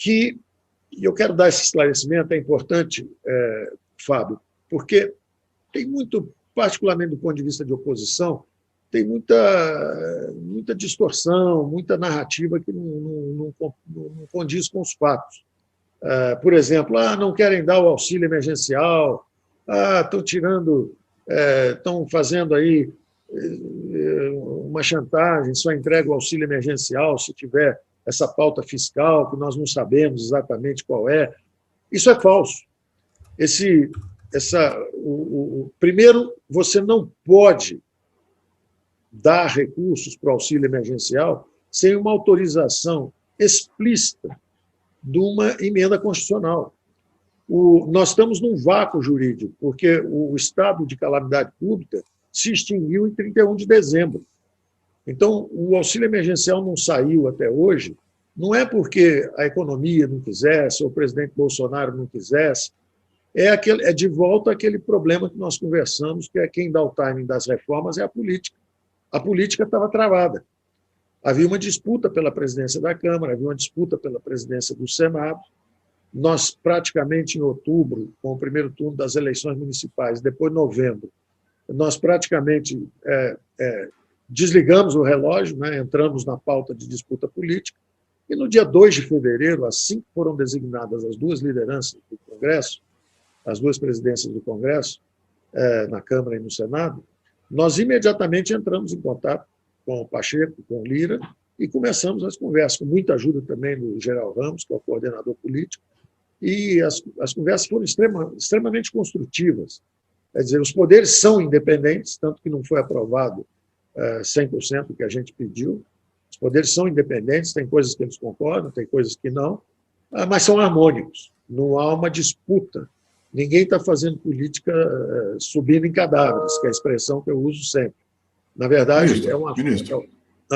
que, e eu quero dar esse esclarecimento, é importante, Fábio, porque tem muito, particularmente do ponto de vista de oposição, tem muita distorção, muita narrativa que não condiz com os fatos. Por exemplo, não querem dar o auxílio emergencial, estão tirando, estão fazendo aí uma chantagem, só entrega o auxílio emergencial se tiver essa pauta fiscal, que nós não sabemos exatamente qual é. Isso é falso. Primeiro, você não pode dar recursos para o auxílio emergencial sem uma autorização explícita de uma emenda constitucional. Nós estamos num vácuo jurídico, porque o estado de calamidade pública se extinguiu em 31 de dezembro. Então, o auxílio emergencial não saiu até hoje, não é porque a economia não quisesse, ou o presidente Bolsonaro não quisesse, é de volta aquele problema que nós conversamos, que é quem dá o timing das reformas é a política. A política estava travada. Havia uma disputa pela presidência da Câmara, havia uma disputa pela presidência do Senado. Nós, praticamente em outubro, com o primeiro turno das eleições municipais, depois novembro, nós praticamente desligamos o relógio, né, entramos na pauta de disputa política, e no dia 2 de fevereiro, assim que foram designadas as duas lideranças do Congresso, as duas presidências do Congresso, na Câmara e no Senado, nós imediatamente entramos em contato com o Pacheco, com o Lira, e começamos as conversas, com muita ajuda também do Geraldo Ramos, que é o coordenador político, e as conversas foram extremamente construtivas. Quer dizer, os poderes são independentes, tanto que não foi aprovado 100% do que a gente pediu. Os poderes são independentes, tem coisas que eles concordam, tem coisas que não, mas são harmônicos, não há uma disputa. Ninguém está fazendo política subindo em cadáveres, que é a expressão que eu uso sempre. Na verdade, Ministro,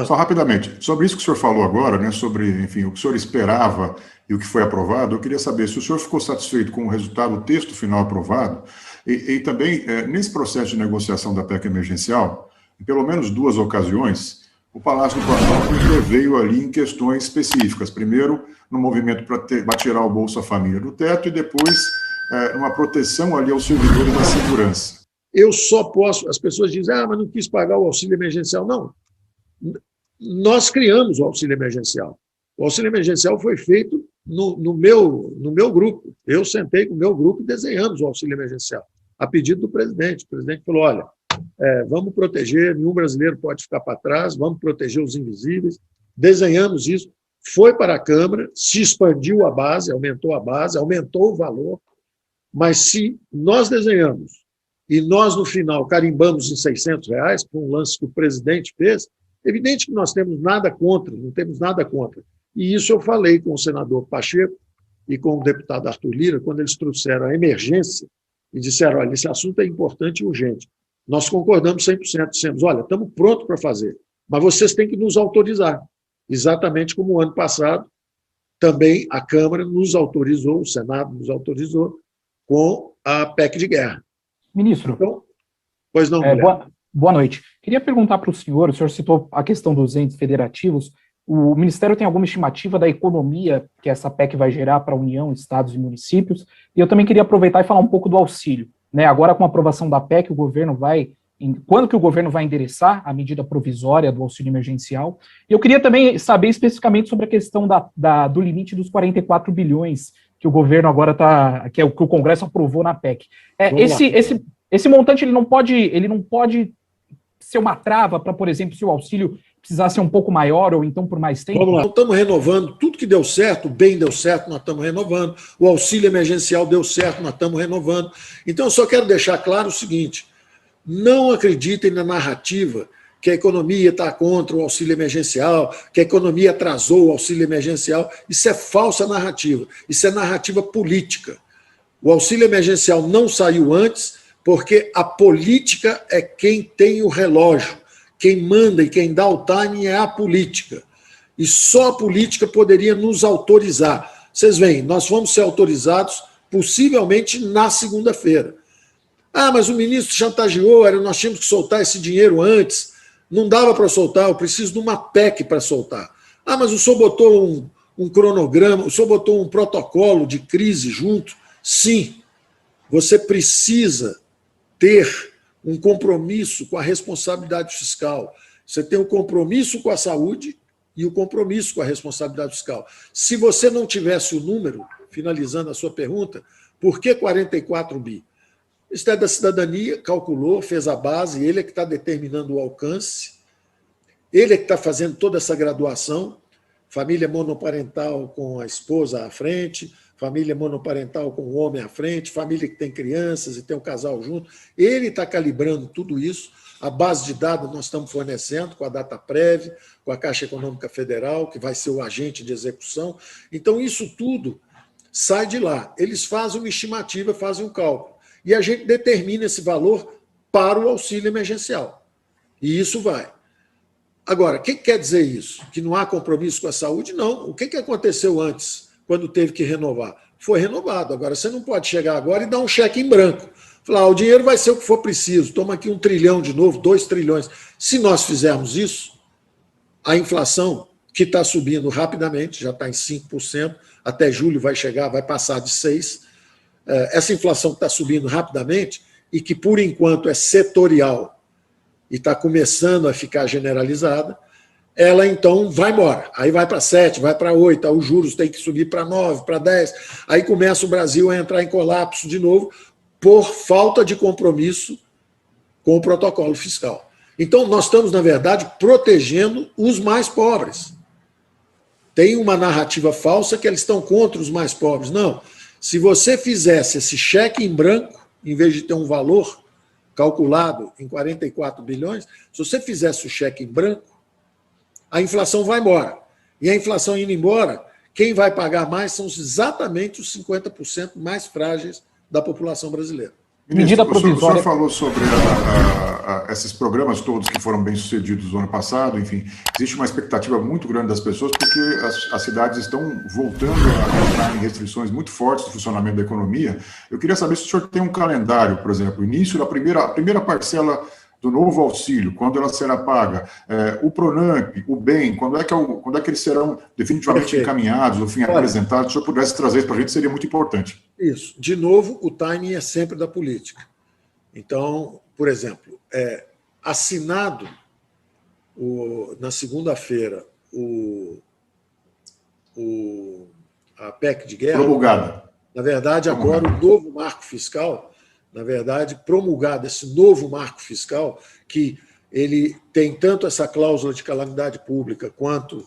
só rapidamente, sobre isso que o senhor falou agora, né, sobre, enfim, o que o senhor esperava e o que foi aprovado, eu queria saber se o senhor ficou satisfeito com o resultado, o texto final aprovado, e também, nesse processo de negociação da PEC emergencial, em pelo menos 2 ocasiões, o Palácio do Planalto interveio ali em questões específicas. Primeiro, no movimento para tirar o Bolsa Família do teto, e depois, uma proteção ali aos servidores da segurança. Eu só posso... As pessoas dizem, mas não quis pagar o auxílio emergencial. Não. Nós criamos o auxílio emergencial. O auxílio emergencial foi feito no meu grupo. Eu sentei com o meu grupo e desenhamos o auxílio emergencial, a pedido do presidente. O presidente falou, olha, vamos proteger, nenhum brasileiro pode ficar para trás, vamos proteger os invisíveis. Desenhamos isso, foi para a Câmara, se expandiu a base, aumentou o valor, mas se nós desenhamos e nós, no final, carimbamos em R$600, com um lance que o presidente fez, evidente que nós temos nada contra, não temos nada contra. E isso eu falei com o senador Pacheco e com o deputado Arthur Lira, quando eles trouxeram a emergência e disseram, olha, esse assunto é importante e urgente. Nós concordamos 100%, dissemos, olha, estamos prontos para fazer, mas vocês têm que nos autorizar. Exatamente como o ano passado, também a Câmara nos autorizou, o Senado nos autorizou, com a PEC de guerra. Ministro, então, pois não, boa noite. Queria perguntar para o senhor citou a questão dos entes federativos, o Ministério tem alguma estimativa da economia que essa PEC vai gerar para a União, estados e municípios? E eu também queria aproveitar e falar um pouco do auxílio. Né? Agora, com a aprovação da PEC, o governo quando que o governo vai endereçar a medida provisória do auxílio emergencial? E eu queria também saber especificamente sobre a questão do limite dos 44 bilhões que o governo agora que o Congresso aprovou na PEC. Esse montante ele não pode ser uma trava para, por exemplo, se o auxílio precisar ser um pouco maior ou então por mais tempo? Vamos lá, nós estamos renovando, tudo que deu certo, o bem deu certo, nós estamos renovando, o auxílio emergencial deu certo, nós estamos renovando. Então, eu só quero deixar claro o seguinte, não acreditem na narrativa que a economia está contra o auxílio emergencial, que a economia atrasou o auxílio emergencial. Isso é falsa narrativa, isso é narrativa política. O auxílio emergencial não saiu antes, porque a política é quem tem o relógio, quem manda e quem dá o timing é a política. E só a política poderia nos autorizar. Vocês veem, nós vamos ser autorizados possivelmente na segunda-feira. Mas o ministro chantageou, nós tínhamos que soltar esse dinheiro antes. Não dava para soltar, eu preciso de uma PEC para soltar. Mas o senhor botou um cronograma, o senhor botou um protocolo de crise junto? Sim, você precisa ter um compromisso com a responsabilidade fiscal. Você tem o compromisso com a saúde e o compromisso com a responsabilidade fiscal. Se você não tivesse o número, finalizando a sua pergunta, por que 44 bi? O Ministério da Cidadania calculou, fez a base, ele é que está determinando o alcance, ele é que está fazendo toda essa graduação, família monoparental com a esposa à frente, família monoparental com o homem à frente, família que tem crianças e tem um casal junto. Ele está calibrando tudo isso. A base de dados nós estamos fornecendo com a Dataprev, com a Caixa Econômica Federal, que vai ser o agente de execução. Então, isso tudo sai de lá. Eles fazem uma estimativa, fazem um cálculo. E a gente determina esse valor para o auxílio emergencial. E isso vai. Agora, o que quer dizer isso? Que não há compromisso com a saúde? Não. O que aconteceu antes, quando teve que renovar? Foi renovado. Agora, você não pode chegar agora e dar um cheque em branco. Falar, o dinheiro vai ser o que for preciso. Toma aqui 1 trilhão de novo, 2 trilhões. Se nós fizermos isso, a inflação, que está subindo rapidamente, já está em 5%, até julho vai chegar, vai passar de 6%. Essa inflação que está subindo rapidamente e que, por enquanto, é setorial, e está começando a ficar generalizada, ela então vai embora. Aí vai para 7, vai para 8, aí os juros têm que subir para 9, para 10, aí começa o Brasil a entrar em colapso de novo por falta de compromisso com o protocolo fiscal. Então, nós estamos, na verdade, protegendo os mais pobres. Tem uma narrativa falsa que eles estão contra os mais pobres. Não. Se você fizesse esse cheque em branco, em vez de ter um valor calculado em 44 bilhões, se você fizesse o cheque em branco, a inflação vai embora. E a inflação indo embora, quem vai pagar mais são exatamente os 50% mais frágeis da população brasileira. Medida provisória. O senhor falou sobre esses programas todos que foram bem-sucedidos no ano passado, enfim, existe uma expectativa muito grande das pessoas porque as cidades estão voltando a entrar em restrições muito fortes do funcionamento da economia. Eu queria saber se o senhor tem um calendário, por exemplo, início da primeira parcela do novo auxílio, quando ela será paga, o Pronamp, o BEM, quando é que eles serão definitivamente encaminhados, ou enfim, apresentados? Se o senhor pudesse trazer isso para a gente, seria muito importante. Isso. De novo, o timing é sempre da política. Então, por exemplo, assinado na segunda-feira a PEC de guerra. Promulgada. Na verdade, agora o novo marco fiscal, promulgado esse novo marco fiscal, que ele tem tanto essa cláusula de calamidade pública quanto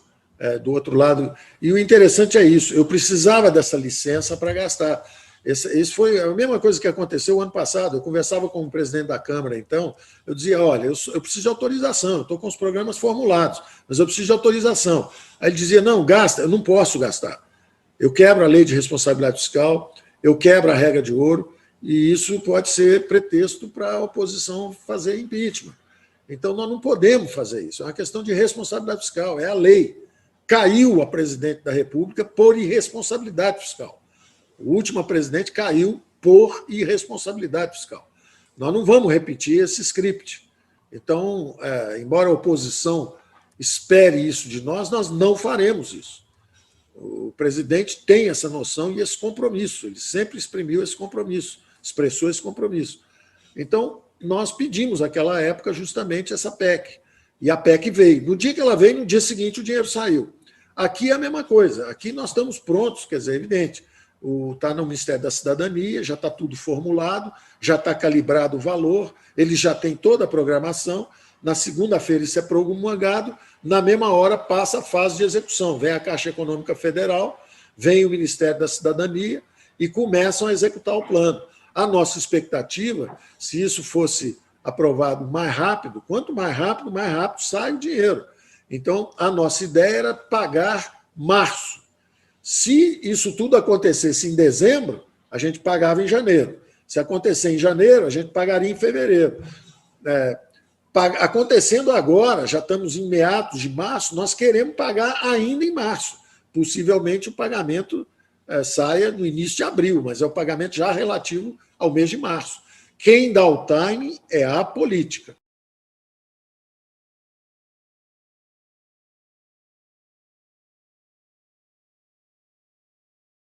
do outro lado. E o interessante é isso, eu precisava dessa licença para gastar. Isso foi a mesma coisa que aconteceu o ano passado. Eu conversava com o presidente da Câmara, então, eu dizia, olha, eu preciso de autorização, eu estou com os programas formulados, mas eu preciso de autorização. Aí ele dizia, não, gasta, eu não posso gastar. Eu quebro a lei de responsabilidade fiscal, eu quebro a regra de ouro, e isso pode ser pretexto para a oposição fazer impeachment. Então, nós não podemos fazer isso. É uma questão de responsabilidade fiscal, é a lei. Caiu a presidente da República por irresponsabilidade fiscal. O último presidente caiu por irresponsabilidade fiscal. Nós não vamos repetir esse script. Então, embora a oposição espere isso de nós não faremos isso. O presidente tem essa noção e esse compromisso. Ele sempre exprimiu esse compromisso, expressou esse compromisso. Então, nós pedimos naquela época justamente essa PEC. E a PEC veio. No dia que ela veio, no dia seguinte o dinheiro saiu. Aqui é a mesma coisa. Aqui nós estamos prontos, quer dizer, é evidente. Está no Ministério da Cidadania, já está tudo formulado, já está calibrado o valor, ele já tem toda a programação. Na segunda-feira isso é promulgado, na mesma hora passa a fase de execução. Vem a Caixa Econômica Federal, vem o Ministério da Cidadania e começam a executar o plano. A nossa expectativa, se isso fosse aprovado mais rápido, quanto mais rápido sai o dinheiro. Então, a nossa ideia era pagar março. Se isso tudo acontecesse em dezembro, a gente pagava em janeiro. Se acontecer em janeiro, a gente pagaria em fevereiro. Acontecendo agora, já estamos em meados de março, nós queremos pagar ainda em março. Possivelmente o pagamento saia no início de abril, mas é o pagamento já relativo ao mês de março. Quem dá o timing é a política.